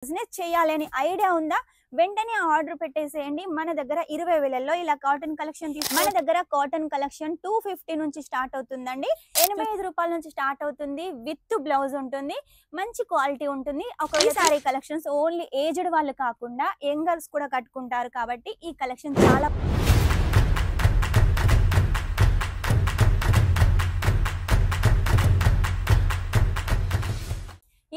Business చేయాలని idea ఉందా? వెంటనే ఆర్డర్ పెట్టేసేయండి. మన దగ్గర 20,000లో ఇలా కాటన్ కలెక్షన్ మన దగ్గర కాటన్ కలెక్షన్ 250 నుంచి స్టార్ట్ అవుతుందండి. 85 రూపాయల నుంచి స్టార్ట్ అవుతుంది. విత్ బ్లౌజ్ ఉంటుంది. మంచి క్వాలిటీ ఉంటుంది. ఈ సారీ కలెక్షన్స్ ఓన్లీ ఏజ్డ్ వాళ్ళు కాకుండా యంగర్స్ కూడా కట్టుకుంటారు కాబట్టి ఈ కలెక్షన్ చాలా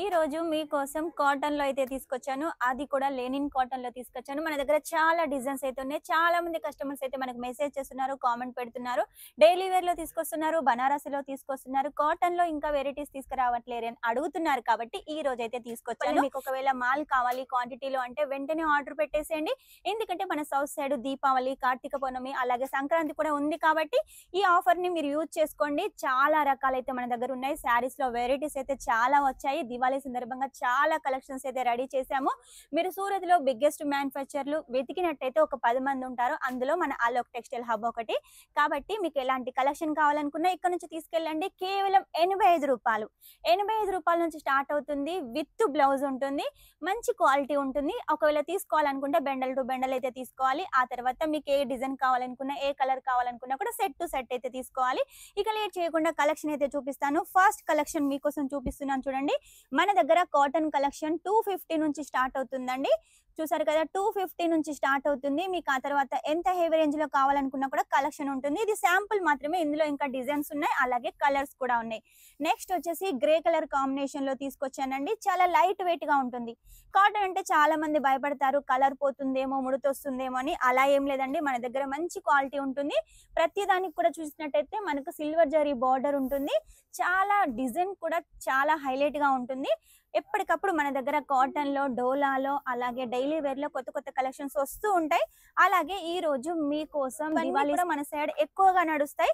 ఈ రోజు మీకోసం కాటన్ లో అయితే తీసుకొచ్చాను. అది కూడా లెనిన్ కాటన్ లో తీసుకొచ్చాను. మన దగ్గర చాలా డిజైన్స్ అయితే ఉన్నాయి. చాలా మంది కస్టమర్స్ అయితే మనకు మెసేజ్ చేస్తున్నారు, కామెంట్ పెడుతున్నారు. డైలీ వేర్ లో తీసుకొస్తున్నారు, బనారసిలో తీసుకొస్తున్నారు, కాటన్ లో ఇంకా వెరైటీస్ తీసుకురావట్లేరు అని అడుగుతున్నారు. కాబట్టి ఈ రోజు అయితే తీసుకొచ్చాను. మీకు ఒకవేళ మాల్ కావాలి క్వాంటిటీలో అంటే వెంటనే ఆర్డర్ పెట్టేసేయండి. ఎందుకంటే మన సౌత్ సైడ్ దీపావళి, కార్తీక పౌర్ణమి అలాగే సంక్రాంతి కూడా ఉంది కాబట్టి ఈ ఆఫర్ ని మీరు యూజ్ చేసుకోండి. చాలా రకాలైతే మన దగ్గర ఉన్నాయి. శారీస్ లో వెరైటీస్ అయితే చాలా వచ్చాయి. దివాళీ సందర్భంగా చాలా కలెక్షన్స్ అయితే రెడీ చేశాము. మీరు సూరత్ లో బిగ్గెస్ట్ మ్యానుఫ్యాక్చర్లు వెతికినట్టయితే ఒక 10 మంది ఉంటారు. అందులో మన ఆలోక్ టెక్స్టైల్ హబ్ ఒకటి. కాబట్టి మీకు ఎలాంటి కలెక్షన్ కావాలనుకున్నా ఇక్కడ నుంచి తీసుకెళ్ళండి. కేవలం 85 రూపాయలు. 85 రూపాయల నుంచి స్టార్ట్ అవుతుంది. విత్ బ్లౌజ్ ఉంటుంది. మంచి క్వాలిటీ ఉంటుంది. ఒకవేళ తీసుకోవాలనుకుంటే బెండల్ టు బెండల్ అయితే తీసుకోవాలి. ఆ తర్వాత మీకు ఏ డిజైన్ కావాలనుకున్నా, ఏ కలర్ కావాలనుకున్నా కూడా సెట్ టు సెట్ అయితే తీసుకోవాలి. ఇక లేట్ చేయకుండా కలెక్షన్ అయితే చూపిస్తాను. ఫస్ట్ కలెక్షన్ మీకోసం చూపిస్తున్నాను చూడండి. మన దగ్గర కాటన్ కలెక్షన్ 250 నుంచి స్టార్ట్ అవుతుందండి. చూసారు కదా, 250 నుంచి స్టార్ట్ అవుతుంది. మీకు ఆ తర్వాత ఎంత హెవీ రేంజ్ లో కావాలనుకున్నా కూడా కలెక్షన్ ఉంటుంది. ఇది శాంపుల్ మాత్రమే. ఇందులో ఇంకా డిజైన్స్ ఉన్నాయి, అలాగే కలర్స్ కూడా ఉన్నాయి. నెక్స్ట్ వచ్చేసి గ్రే కలర్ కాంబినేషన్ లో తీసుకొచ్చానండి. చాలా లైట్ వెయిట్ గా ఉంటుంది. కాటన్ అంటే చాలా మంది భయపడతారు, కలర్ పోతుందేమో, ముడతొస్తుందేమో అని. అలా ఏం లేదండి, మన దగ్గర మంచి క్వాలిటీ ఉంటుంది. ప్రతి దానికి కూడా చూసినట్టయితే మనకు సిల్వర్ జరీ బార్డర్ ఉంటుంది. చాలా డిజైన్ కూడా చాలా హైలైట్ గా ఉంటుంది. ఎప్పటికప్పుడు మన దగ్గర కాటన్ లో, డోలాలో అలాగే డైలీ వేర్ లో కొత్త కొత్త కలెక్షన్స్ వస్తూ ఉంటాయి. అలాగే ఈ రోజు మీకోసం దివాళీ కూడా మన సైడ్ ఎక్కువగా నడుస్తాయి.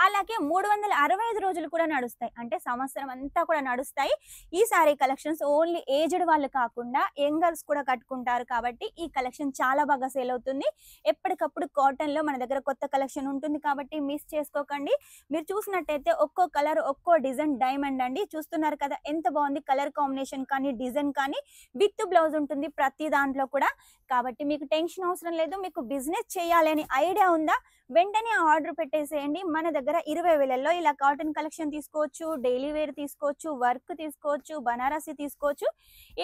అలాగే 365 రోజులు కూడా నడుస్తాయి. అంటే సంవత్సరం అంతా కూడా నడుస్తాయి. ఈ సారీ కలెక్షన్స్ ఓన్లీ ఏజ్డ్ వాళ్ళు కాకుండా యంగర్స్ కూడా కట్టుకుంటారు కాబట్టి ఈ కలెక్షన్ చాలా బాగా సేల్ అవుతుంది. ఎప్పటికప్పుడు కాటన్ లో మన దగ్గర కొత్త కలెక్షన్ ఉంటుంది కాబట్టి మిస్ చేసుకోకండి. మీరు చూసినట్టయితే ఒక్కో కలర్, ఒక్కో డిజైన్ డైమండ్ అండి. చూస్తున్నారు కదా ఎంత బాగుంది. కలర్ కాంబినేషన్ కానీ, డిజైన్ కానీ, విత్ బ్లౌజ్ ఉంటుంది ప్రతి దాంట్లో కూడా. కాబట్టి మీకు టెన్షన్ అవసరం లేదు. మీకు బిజినెస్ చేయాలని ఐడియా ఉందా? వెంటనే ఆర్డర్ పెట్టేసేయండి. మన దగ్గర 20,000లో ఇలా కాటన్ కలెక్షన్ తీసుకోవచ్చు, డైలీ వేర్ తీసుకోవచ్చు, వర్క్ తీసుకోవచ్చు, బనారసి తీసుకోవచ్చు.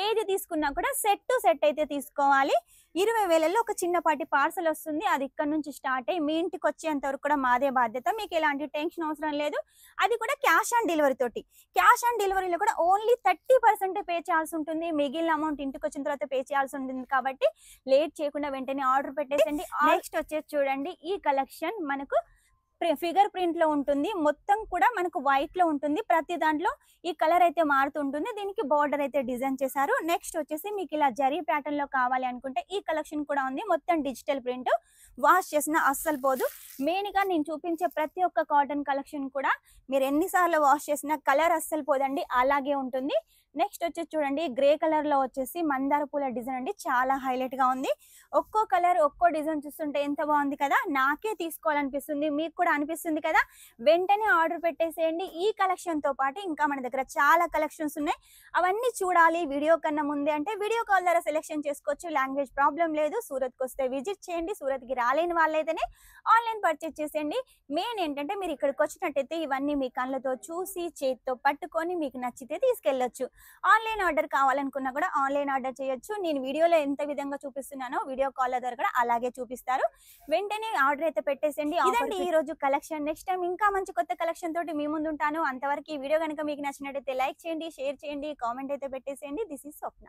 ఏది తీసుకున్నా కూడా సెట్ టు సెట్ అయితే తీసుకోవాలి. 20,000లో ఒక చిన్నపాటి పార్సల్ వస్తుంది. అది ఇక్కడ నుంచి స్టార్ట్ అయ్యి మీ ఇంటికి వచ్చేంత వరకు కూడా మాదే బాధ్యత. మీకు ఎలాంటి టెన్షన్ అవసరం లేదు. అది కూడా క్యాష్ ఆన్ డెలివరీ తోటి. క్యాష్ ఆన్ డెలివరీలో కూడా ఓన్లీ 30% పే చేయాల్సి ఉంటుంది. మిగిలిన అమౌంట్ ఇంటికి వచ్చిన తర్వాత పే చేయాల్సి ఉంటుంది. కాబట్టి లేట్ చేయకుండా వెంటనే ఆర్డర్ పెట్టేసండి. నెక్స్ట్ వచ్చేసి చూడండి, ఈ కలెక్షన్ మనకు ఫిగర్ ప్రింట్ లో ఉంటుంది. మొత్తం కూడా మనకు వైట్ లో ఉంటుంది. ప్రతి దాంట్లో ఈ కలర్ అయితే మారుతుంటుంది. దీనికి బార్డర్ అయితే డిజైన్ చేశారు. నెక్స్ట్ వచ్చేసి మీకు ఇలా జరీ ప్యాటర్న్ లో కావాలి అనుకుంటే ఈ కలెక్షన్ కూడా ఉంది. మొత్తం డిజిటల్ ప్రింట్. వాష్ చేసిన అస్సలు పోదు. మెయిన్ గా నేను చూపించే ప్రతి ఒక్క కాటన్ కలెక్షన్ కూడా మీరు ఎన్నిసార్లు వాష్ చేసినా కలర్ అస్సలు పోదండి, అలాగే ఉంటుంది. నెక్స్ట్ వచ్చేసి చూడండి, గ్రే కలర్ లో వచ్చేసి మందార పూల డిజైన్ అండి. చాలా హైలైట్ గా ఉంది. ఒక్కో కలర్, ఒక్కో డిజైన్ చూస్తుంటే ఎంత బాగుంది కదా. నాకే తీసుకోవాలనిపిస్తుంది, మీకు కూడా అనిపిస్తుంది కదా. వెంటనే ఆర్డర్ పెట్టేసేయండి. ఈ కలెక్షన్ తో పాటు ఇంకా మన దగ్గర చాలా కలెక్షన్స్ ఉన్నాయి. అవన్నీ చూడాలి వీడియో కన్నా ముందే అంటే వీడియో కాల్ ద్వారా సెలెక్షన్ చేసుకోవచ్చు. లాంగ్వేజ్ ప్రాబ్లం లేదు. సూరత్కి వస్తే విజిట్ చేయండి. సూరత్కి రాలేని వాళ్ళైతేనే ఆన్లైన్ పర్చేజ్ చేసేయండి. మెయిన్ ఏంటంటే మీరు ఇక్కడికి వచ్చినట్టయితే ఇవన్నీ మీ కళ్ళతో చూసి, చేతితో పట్టుకొని మీకు నచ్చితే తీసుకెళ్ళొచ్చు. ఆన్లైన్ ఆర్డర్ కావాలనుకున్నా కూడా ఆన్లైన్ ఆర్డర్ చేయొచ్చు. నేను వీడియోలో ఎంత విధంగా చూపిస్తున్నానో వీడియో కాల్ ద్వారా కూడా అలాగే చూపిస్తారు. వెంటనే ఆర్డర్ అయితే పెట్టేసేయండి. ఇదండి ఈ రోజు కలెక్షన్. నెక్స్ట్ టైం ఇంకా మంచి కొత్త కలెక్షన్ తోటి మీ ముందు ఉంటాను. అంతవరకు ఈ వీడియో కనుక మీకు నచ్చినట్టయితే లైక్ చేయండి, షేర్ చేయండి, కామెంట్ అయితే పెట్టేసేయండి. This is Swapna.